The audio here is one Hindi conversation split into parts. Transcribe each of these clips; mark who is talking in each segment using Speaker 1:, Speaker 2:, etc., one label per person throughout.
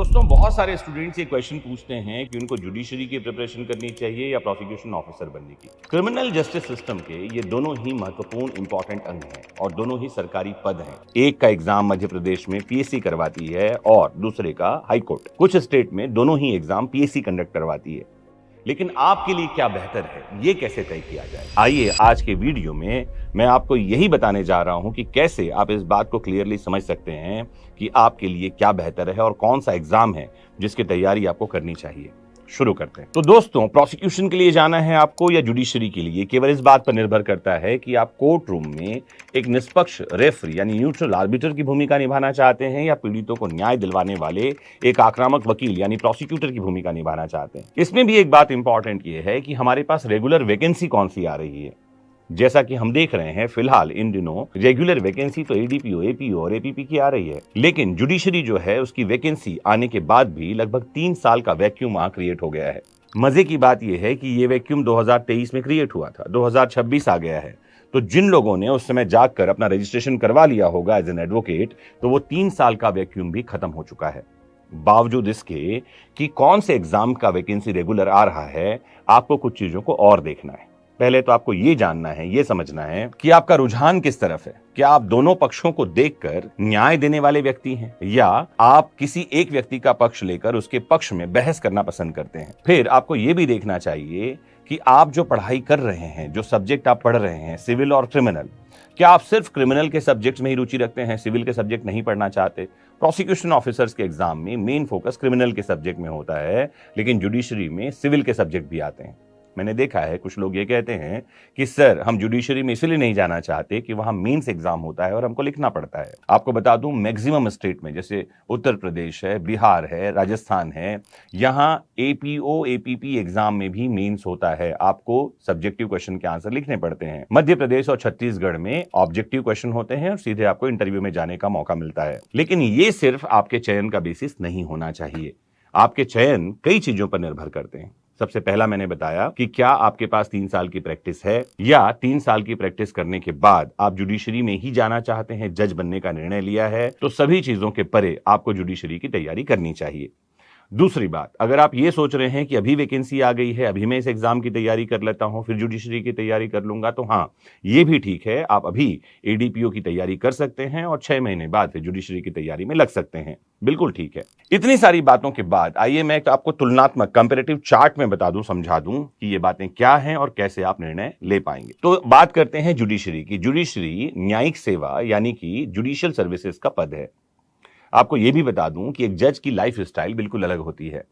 Speaker 1: दोस्तों बहुत सारे स्टूडेंट्स ये क्वेश्चन पूछते हैं कि उनको जुडिशरी की प्रिपरेशन करनी चाहिए या प्रोसिक्यूशन ऑफिसर बनने की। क्रिमिनल जस्टिस सिस्टम के ये दोनों ही महत्वपूर्ण इंपॉर्टेंट अंग हैं और दोनों ही सरकारी पद हैं। एक का एग्जाम मध्य प्रदेश में पीएससी करवाती है और दूसरे का हाई कोर्ट। कुछ स्टेट में दोनों ही एग्जाम पीएससी कंडक्ट करवाती है, लेकिन आपके लिए क्या बेहतर है ये कैसे तय किया जाए। आइए आज के वीडियो में मैं आपको यही बताने जा रहा हूं कि कैसे आप इस बात को क्लियरली समझ सकते हैं कि आपके लिए क्या बेहतर है और कौन सा एग्जाम है जिसकी तैयारी आपको करनी चाहिए। शुरू करते हैं। तो दोस्तों, प्रोसिक्यूशन के लिए जाना है आपको या जुडिशरी के लिए, केवल इस बात पर निर्भर करता है कि आप कोर्ट रूम में एक निष्पक्ष रेफरी यानी न्यूट्रल आर्बिटर की भूमिका निभाना चाहते हैं या पीड़ितों को न्याय दिलवाने वाले एक आक्रामक वकील यानी प्रोसिक्यूटर की भूमिका निभाना चाहते हैं। इसमें भी एक बात इंपॉर्टेंट ये है कि हमारे पास रेगुलर वैकेंसी कौन सी आ रही है। जैसा कि हम देख रहे हैं फिलहाल इन दिनों रेगुलर वैकेंसी तो एडीपीओ, एपीओ और एपीपी की आ रही है, लेकिन जुडिशरी जो है उसकी वैकेंसी आने के बाद भी लगभग 3 साल का वैक्यूम वहां क्रिएट हो गया है। मजे की बात यह है कि ये वैक्यूम 2023 में क्रिएट हुआ था, 2026 आ गया है। तो जिन लोगों ने उस समय जाकर अपना रजिस्ट्रेशन करवा लिया होगा एज एन एडवोकेट, तो वो 3 साल का वैक्यूम भी खत्म हो चुका है। बावजूद इसके कि कौन से एग्जाम का वैकेंसी रेगुलर आ रहा है, आपको कुछ चीजों को और देखना है। पहले तो आपको ये जानना है, ये समझना है कि आपका रुझान किस तरफ है। क्या आप दोनों पक्षों को देखकर न्याय देने वाले व्यक्ति हैं या आप किसी एक व्यक्ति का पक्ष लेकर उसके पक्ष में बहस करना पसंद करते हैं। फिर आपको ये भी देखना चाहिए कि आप जो पढ़ाई कर रहे हैं, जो सब्जेक्ट आप पढ़ रहे हैं, सिविल और क्रिमिनल, क्या आप सिर्फ क्रिमिनल के सब्जेक्ट में ही रुचि रखते हैं, सिविल के सब्जेक्ट नहीं पढ़ना चाहते। प्रोसिक्यूशन ऑफिसर्स के एग्जाम में मेन फोकस क्रिमिनल के सब्जेक्ट में होता है, लेकिन जुडिशरी में सिविल के सब्जेक्ट भी आते हैं। मैंने देखा है कुछ लोग ये कहते हैं कि सर हम जुडिशरी में इसलिए नहीं जाना चाहते कि वहां मेंस एग्जाम होता है और हमको लिखना पड़ता है। आपको बता दूं, मैक्सिमम स्टेट में जैसे उत्तर प्रदेश है, बिहार है, राजस्थान है, यहां एपीओ एपीपी एग्जाम में भी मेंस होता है। आपको सब्जेक्टिव क्वेश्चन के आंसर लिखने पड़ते हैं। मध्य प्रदेश और छत्तीसगढ़ में ऑब्जेक्टिव क्वेश्चन होते हैं और सीधे आपको इंटरव्यू में जाने का मौका मिलता है। लेकिन ये सिर्फ आपके चयन का बेसिस नहीं होना चाहिए। आपके चयन कई चीजों पर निर्भर करते हैं। सबसे पहला मैंने बताया कि क्या आपके पास 3 साल की प्रैक्टिस है या 3 साल की प्रैक्टिस करने के बाद आप जुडिशरी में ही जाना चाहते हैं, जज बनने का निर्णय लिया है, तो सभी चीजों के परे आपको जुडिशरी की तैयारी करनी चाहिए। दूसरी बात, अगर आप ये सोच रहे हैं कि अभी वैकेंसी आ गई है, अभी मैं इस एग्जाम की तैयारी कर लेता हूं, फिर जुडिशरी की तैयारी कर लूंगा, तो हाँ, ये भी ठीक है। आप अभी एडीपीओ की तैयारी कर सकते हैं और 6 महीने बाद फिर जुडिशरी की तैयारी में लग सकते हैं। बिल्कुल ठीक है। इतनी सारी बातों के बाद आइए मैं आपको तुलनात्मक कंपैरेटिव चार्ट में बता दूं, समझा दूं कि ये बातें क्या हैं और कैसे आप निर्णय ले पाएंगे। तो बात करते हैं जुडिशरी की। जुडिशरी न्यायिक सेवा यानी कि जुडिशियल सर्विसेज का पद है। आपको यह भी बता दूं कि एक जज की लाइफ स्टाइल बिल्कुल अलग होती है।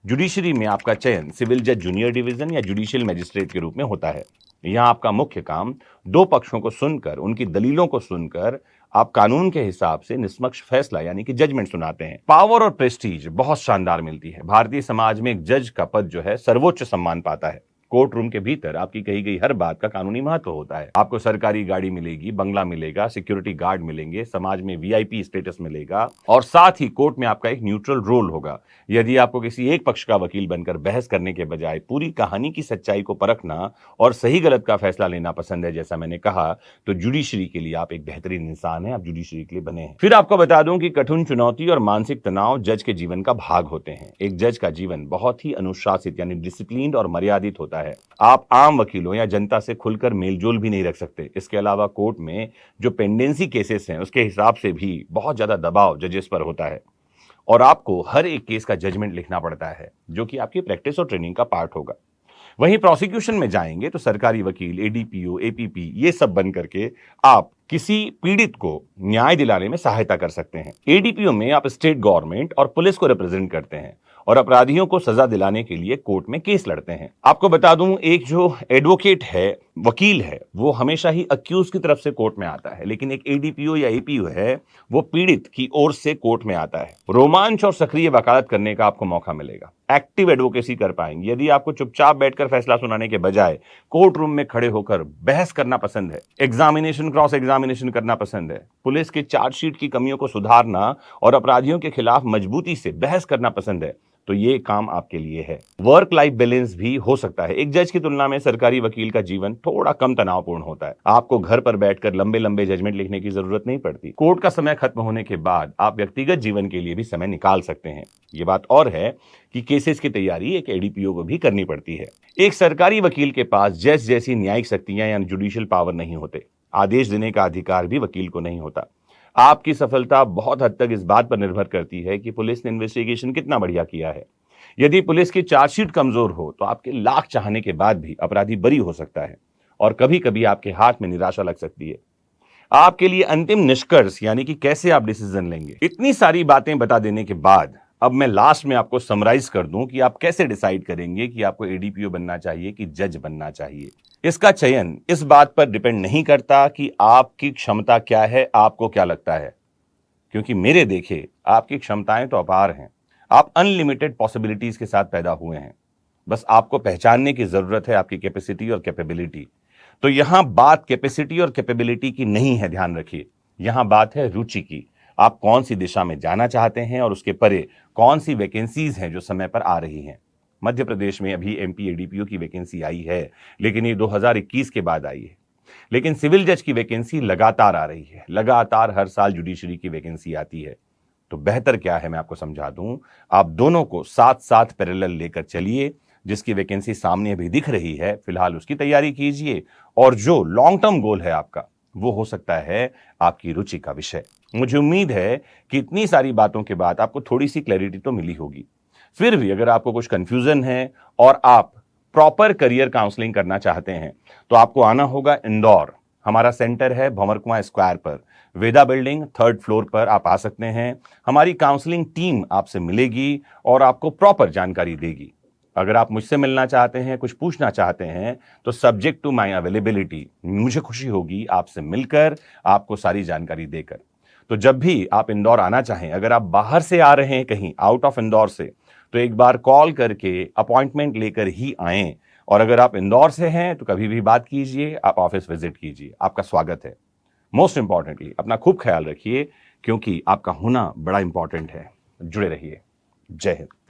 Speaker 1: जुडिशरी में आपका चयन सिविल जज जूनियर डिवीजन या जुडिशियल मैजिस्ट्रेट के रूप में होता है। यहां आपका मुख्य काम दो पक्षों को सुनकर, उनकी दलीलों को सुनकर आप कानून के हिसाब से निष्पक्ष फैसला यानी कि जजमेंट सुनाते हैं। पावर और प्रेस्टीज बहुत शानदार मिलती है। भारतीय समाज में एक जज का पद जो है सर्वोच्च सम्मान पाता है। कोर्ट रूम के भीतर आपकी कही गई हर बात का कानूनी महत्व होता है। आपको सरकारी गाड़ी मिलेगी, बंगला मिलेगा, सिक्योरिटी गार्ड मिलेंगे, समाज में वीआईपी स्टेटस मिलेगा और साथ ही कोर्ट में आपका एक न्यूट्रल रोल होगा। यदि आपको किसी एक पक्ष का वकील बनकर बहस करने के बजाय पूरी कहानी की सच्चाई को परखना और सही गलत का फैसला लेना पसंद है, जैसा मैंने कहा, तो जुडिशरी के लिए आप एक बेहतरीन इंसान हैं, आप जुडिशरी के लिए बने हैं। फिर आपको बता दूं कि कठिन चुनौती और मानसिक तनाव जज के जीवन का भाग होते हैं। एक जज का जीवन बहुत ही अनुशासित यानी डिसिप्लिन्ड और मर्यादित होता है। आप आम वकीलों या जनता से खुलकर मेलजोल भी नहीं रख सकते। इसके अलावा कोर्ट में जो पेंडेंसी केसेस हैं उसके हिसाब से भी बहुत ज्यादा दबाव जजेस पर होता है और आपको हर एक केस का जजमेंट लिखना पड़ता है, जो कि आपकी प्रैक्टिस और ट्रेनिंग का पार्ट होगा। वहीं प्रोसिक्यूशन में जाएंगे तो सरकारी वकील, एडीपीओ, एपीपी, ये सब बन करके आप किसी पीड़ित को न्याय दिलाने में सहायता कर सकते हैं। एडीपीओ में आप स्टेट गवर्नमेंट और पुलिस को रिप्रेजेंट करते हैं और अपराधियों को सजा दिलाने के लिए कोर्ट में केस लड़ते हैं। आपको बता दूं, एक जो एडवोकेट है, वकील है, वो हमेशा ही अक्यूज की तरफ से कोर्ट में आता है, लेकिन एक एडीपीओ या एपीओ है, वो पीड़ित की ओर से कोर्ट में आता है। रोमांच और सक्रिय वकालत करने का आपको मौका मिलेगा। एक्टिव एडवोकेसी कर पाएंगे। यदि आपको चुपचाप बैठकर फैसला सुनाने के बजाय कोर्ट रूम में खड़े होकर बहस करना पसंद है, एग्जामिनेशन क्रॉस एग्जामिनेशन करना पसंद है, पुलिस के चार्जशीट की कमियों को सुधारना और अपराधियों के खिलाफ मजबूती से बहस करना पसंद है, तो ये काम आपके लिए है। वर्क लाइफ बैलेंस भी हो सकता है। एक जज की तुलना में सरकारी वकील का जीवन थोड़ा कम तनावपूर्ण होता है। आपको घर पर बैठकर लंबे लंबे जजमेंट लिखने की जरूरत नहीं पड़ती। कोर्ट का समय खत्म होने के बाद आप व्यक्तिगत जीवन के लिए भी समय निकाल सकते हैं। ये बात और है कि केसेस की तैयारी एक एडीपीओ को भी करनी पड़ती है। एक सरकारी वकील के पास जज जैसी न्यायिक शक्तियां या जुडिशियल पावर नहीं होते। आदेश देने का अधिकार भी वकील को नहीं होता। आपकी सफलता बहुत हद तक इस बात पर निर्भर करती है कि पुलिस ने इन्वेस्टिगेशन कितना बढ़िया किया है। यदि पुलिस की चार्जशीट कमजोर हो तो आपके लाख चाहने के बाद भी अपराधी बरी हो सकता है और कभी कभी आपके हाथ में निराशा लग सकती है। आपके लिए अंतिम निष्कर्ष यानी कि कैसे आप डिसीजन लेंगे, इतनी सारी बातें बता देने के बाद अब मैं लास्ट में आपको समराइज कर दूं कि आप कैसे डिसाइड करेंगे कि आपको एडीपीओ बनना चाहिए कि जज बनना चाहिए। इसका चयन इस बात पर डिपेंड नहीं करता कि आपकी क्षमता क्या है, आपको क्या लगता है, क्योंकि मेरे देखे आपकी क्षमताएं तो अपार हैं। आप अनलिमिटेड पॉसिबिलिटीज के साथ पैदा हुए हैं। बस आपको पहचानने की जरूरत है आपकी कैपेसिटी और कैपेबिलिटी। तो यहां बात कैपेसिटी और कैपेबिलिटी की नहीं है, ध्यान रखिए। यहां बात है रुचि की। आप कौन सी दिशा में जाना चाहते हैं और उसके परे कौन सी वैकेंसीज हैं जो समय पर आ रही हैं। मध्य प्रदेश में अभी एमपी एडीपीओ की वैकेंसी आई है, लेकिन ये 2021 के बाद आई है। लेकिन सिविल जज की वैकेंसी लगातार आ रही है। लगातार हर साल जुडिशरी की वैकेंसी आती है। तो बेहतर क्या है मैं आपको समझा दूं। आप दोनों को साथ साथ पैरेलल लेकर चलिए। जिसकी वैकेंसी सामने अभी दिख रही है फिलहाल उसकी तैयारी कीजिए, और जो लॉन्ग टर्म गोल है आपका वो हो सकता है आपकी रुचि का विषय। मुझे उम्मीद है कि इतनी सारी बातों के बाद आपको थोड़ी सी क्लैरिटी तो मिली होगी। फिर भी अगर आपको कुछ कंफ्यूजन है और आप प्रॉपर करियर काउंसलिंग करना चाहते हैं तो आपको आना होगा इंदौर। हमारा सेंटर है भंवर कुआं स्क्वायर पर, वेदा बिल्डिंग 3rd फ्लोर पर आप आ सकते हैं। हमारी काउंसलिंग टीम आपसे मिलेगी और आपको प्रॉपर जानकारी देगी। अगर आप मुझसे मिलना चाहते हैं, कुछ पूछना चाहते हैं, तो सब्जेक्ट टू माय अवेलेबिलिटी मुझे खुशी होगी आपसे मिलकर, आपको सारी जानकारी देकर। तो जब भी आप इंदौर आना चाहें, अगर आप बाहर से आ रहे हैं कहीं आउट ऑफ इंदौर से, तो एक बार कॉल करके अपॉइंटमेंट लेकर ही आएं। और अगर आप इंदौर से हैं तो कभी भी बात कीजिए, आप ऑफिस विजिट कीजिए, आपका स्वागत है। मोस्ट इंपॉर्टेंटली अपना खूब ख्याल रखिए, क्योंकि आपका होना बड़ा इंपॉर्टेंट है। जुड़े रहिए। जय हिंद।